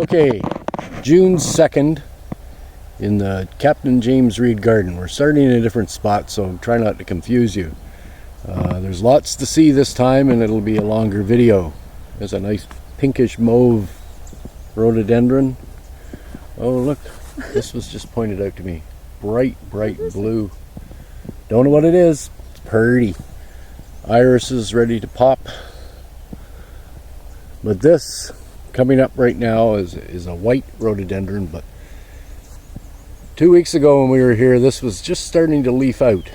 Okay, June 2nd in the Captain James Reed Garden. We're starting in a different spot, so try not to confuse you. There's lots to see this time, and it'll be a longer video. There's a nice pinkish mauve rhododendron. Oh look, this was just pointed out to me. Bright blue. Don't know what it is. It's pretty. Iris is ready to pop. But this coming up right now is a white rhododendron, but 2 weeks ago when we were here, this was just starting to leaf out.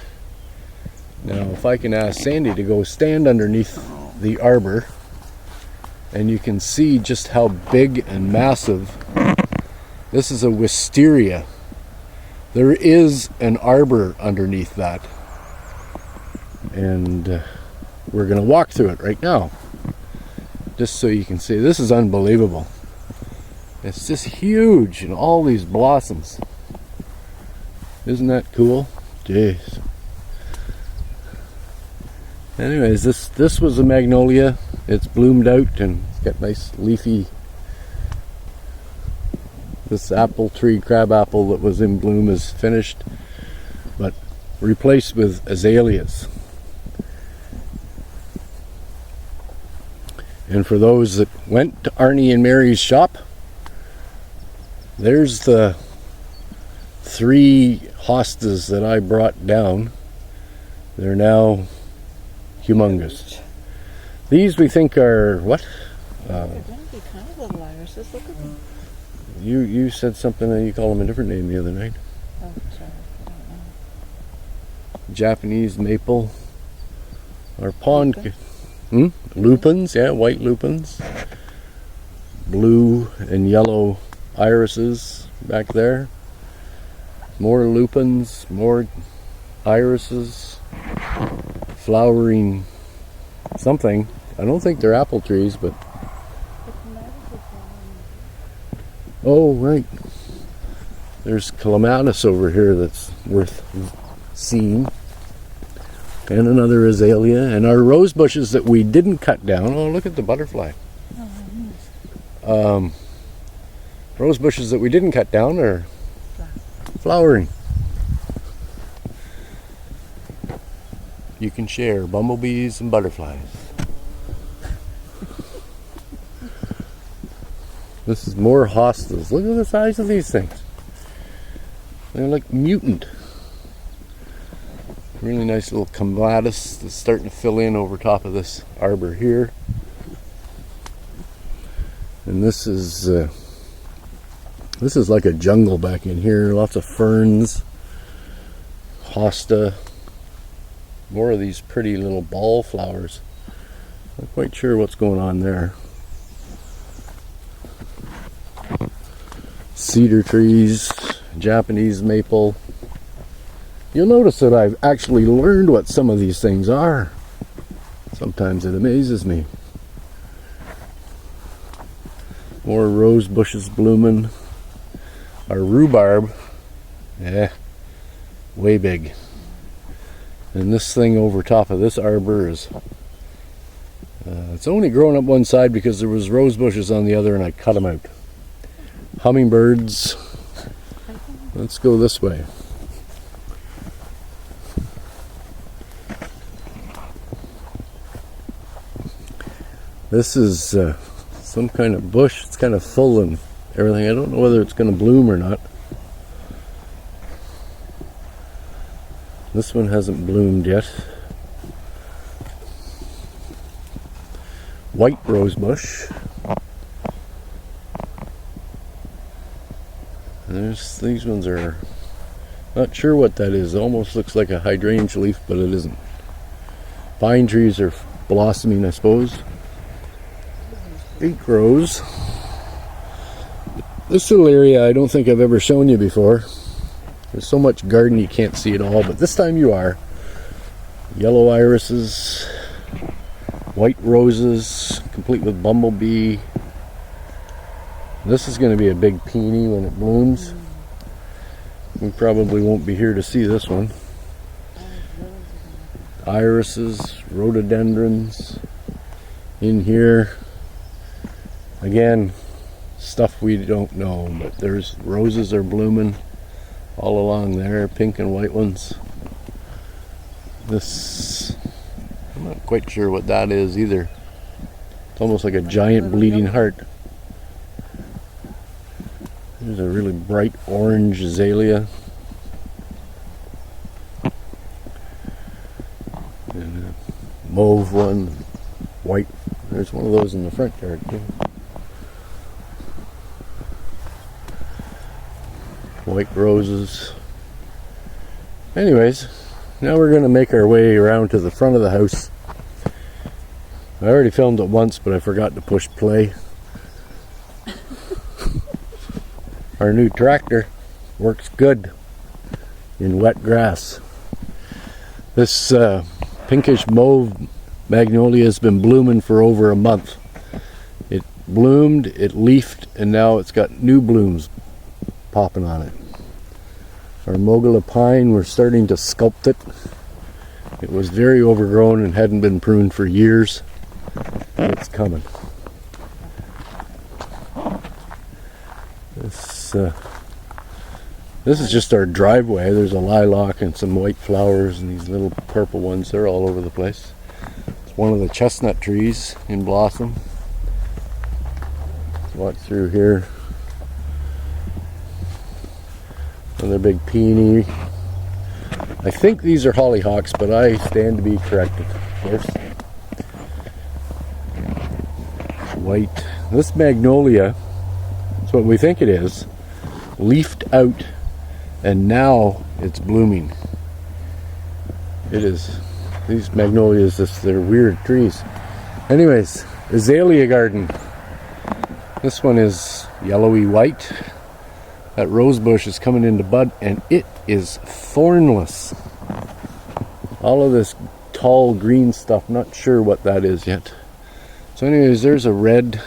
Now if I can ask Sandy to go stand underneath the arbor, and you can see just how big and massive. This is a wisteria. There is an arbor underneath that, and we're going to walk through it right now, just so you can see. This is unbelievable. It's just huge, and all these blossoms. Isn't that cool? Jeez. Anyways, this was a magnolia. It's bloomed out and it's got nice leafy. This apple tree, crab apple that was in bloom is finished, but replaced with azaleas. And for those that went to Arnie and Mary's shop, there's the 3 hostas that I brought down. They're now humongous. These we think are what? They're going to be kind of little irises. Look at them. You said something and you called them a different name the other night. Oh, sorry. I don't know. Japanese maple. Or pond. Lupins, yeah, white lupins. Blue and yellow irises back there. More lupins, more irises. Flowering something. I don't think they're apple trees, but oh right, there's clematis over here that's worth seeing, and another azalea, and our rose bushes that we didn't cut down. Oh, look at the butterfly. Rose bushes that we didn't cut down are flowering. You can share bumblebees and butterflies. This is more hostas. Look at the size of these things. They're like mutant. Really nice little clematis that's starting to fill in over top of this arbor here. And this is like a jungle back in here. Lots of ferns, hosta. More of these pretty little ball flowers. Not quite sure what's going on there. Cedar trees, Japanese maple. You'll notice that I've actually learned what some of these things are. Sometimes it amazes me. More rose bushes blooming. Our rhubarb, way big. And this thing over top of this arbor is, it's only growing up one side because there was rose bushes on the other and I cut them out. Hummingbirds. Let's go this way. This is some kind of bush. It's kind of full and everything. I don't know whether it's going to bloom or not. This one hasn't bloomed yet. White rose bush. There's these ones are not sure what that is. It almost looks like a hydrangea leaf, but it isn't. Pine trees are blossoming, I suppose. Pink rose. This little area I don't think I've ever shown you before. There's so much garden you can't see it all, but this time you are. Yellow irises, white roses, complete with bumblebee. This is going to be a big peony when it blooms. We probably won't be here to see this one. Irises, rhododendrons in here. Again, stuff we don't know, but there's roses are blooming all along there, pink and white ones. This, I'm not quite sure what that is either. It's almost like a giant bleeding heart. There's a really bright orange azalea. And a mauve one, white. There's one of those in the front yard too. White roses. Anyways, now we're going to make our way around to the front of the house. I already filmed it once, but I forgot to push play. Our new tractor works good in wet grass. This pinkish mauve magnolia has been blooming for over a month. It bloomed, it leafed, and now it's got new blooms popping on it. Our Mogula pine, we're starting to sculpt it. It was very overgrown and hadn't been pruned for years. It's coming. This is just our driveway. There's a lilac and some white flowers and these little purple ones. They're all over the place. It's one of the chestnut trees in blossom. Walk through here. Another big peony. I think these are hollyhocks, but I stand to be corrected. Of course. White. This magnolia, that's what we think it is, leafed out and now it's blooming. It is. These magnolias, they're weird trees. Anyways, azalea garden. This one is yellowy white. That rose bush is coming into bud and it is thornless. All of this tall green stuff, not sure what that is yet. So anyways, there's a red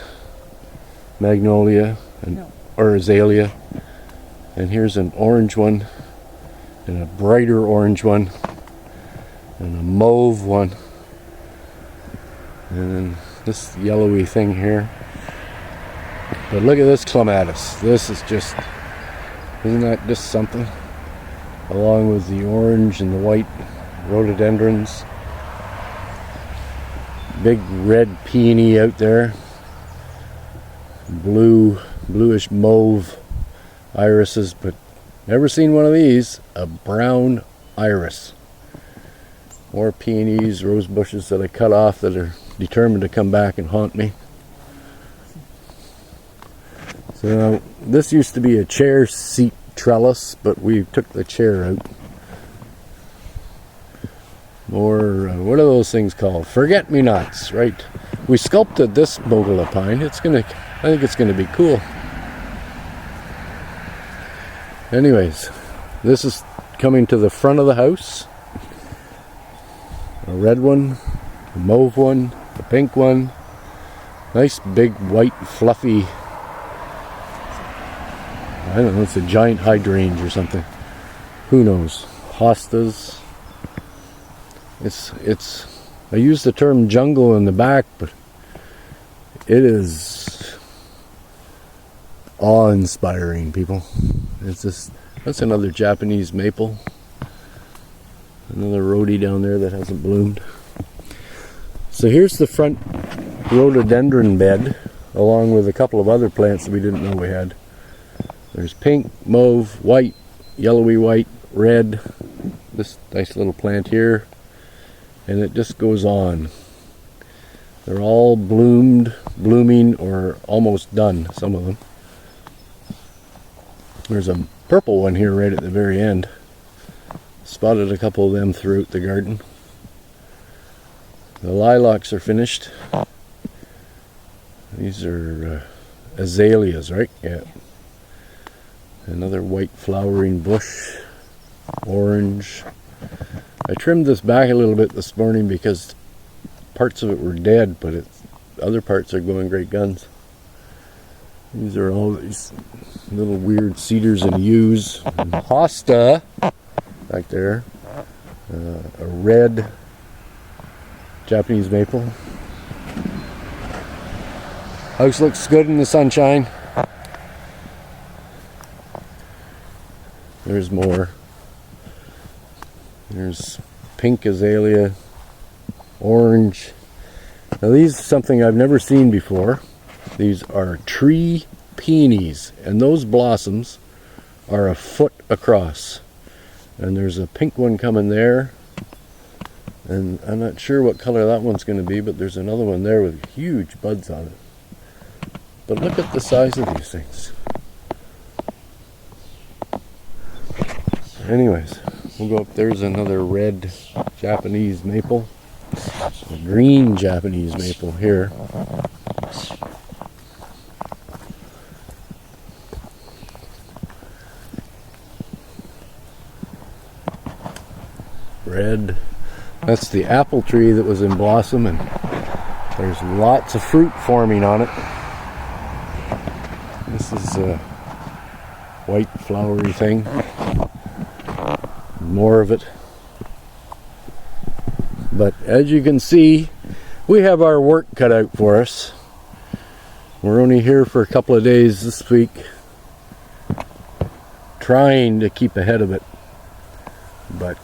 magnolia or azalea. And here's an orange one, and a brighter orange one, and a mauve one, and then this yellowy thing here. But look at this clematis. This is just, isn't that just something? Along with the orange and the white rhododendrons. Big red peony out there. Bluish mauve irises, but never seen one of these. A brown iris. More peonies, rose bushes that I cut off that are determined to come back and haunt me. So this used to be a chair seat trellis, but we took the chair out. More, what are those things called? Forget-me-nots, right? We sculpted this Mogula pine. I think it's gonna be cool. Anyways, this is coming to the front of the house. A red one, a mauve one, a pink one. Nice big white fluffy, I don't know, it's a giant hydrangea or something. Who knows? Hostas. I use the term jungle in the back, but it is awe-inspiring, people. That's another Japanese maple. Another rhodie down there that hasn't bloomed. So here's the front rhododendron bed, along with a couple of other plants that we didn't know we had. There's pink, mauve, white, yellowy white, red. This nice little plant here. And it just goes on. They're all blooming, or almost done, some of them. There's a purple one here right at the very end. Spotted a couple of them throughout the garden. The lilacs are finished. These are azaleas, right? Yeah. Another white flowering bush. Orange. I trimmed this back a little bit this morning because parts of it were dead, but other parts are going great guns. These are all these little weird cedars and yews. And hosta back there. A red Japanese maple. House looks good in the sunshine. There's more. There's pink azalea, orange. Now these are something I've never seen before. These are tree peonies, and those blossoms are a foot across. And there's a pink one coming there, and I'm not sure what color that one's going to be, but there's another one there with huge buds on it. But look at the size of these things. Anyways, we'll go up. There's another red Japanese maple, a green Japanese maple here. Red. That's the apple tree that was in blossom, and there's lots of fruit forming on it. This is a white flowery thing. More of it. But as you can see, we have our work cut out for us. We're only here for a couple of days this week, trying to keep ahead of it. But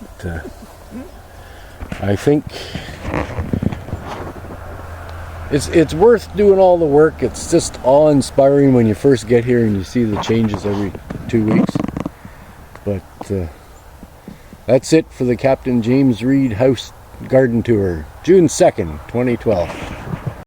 I think it's worth doing all the work. It's just awe-inspiring when you first get here and you see the changes every 2 weeks. But that's it for the Captain James Reed House Garden Tour, June 2nd, 2012.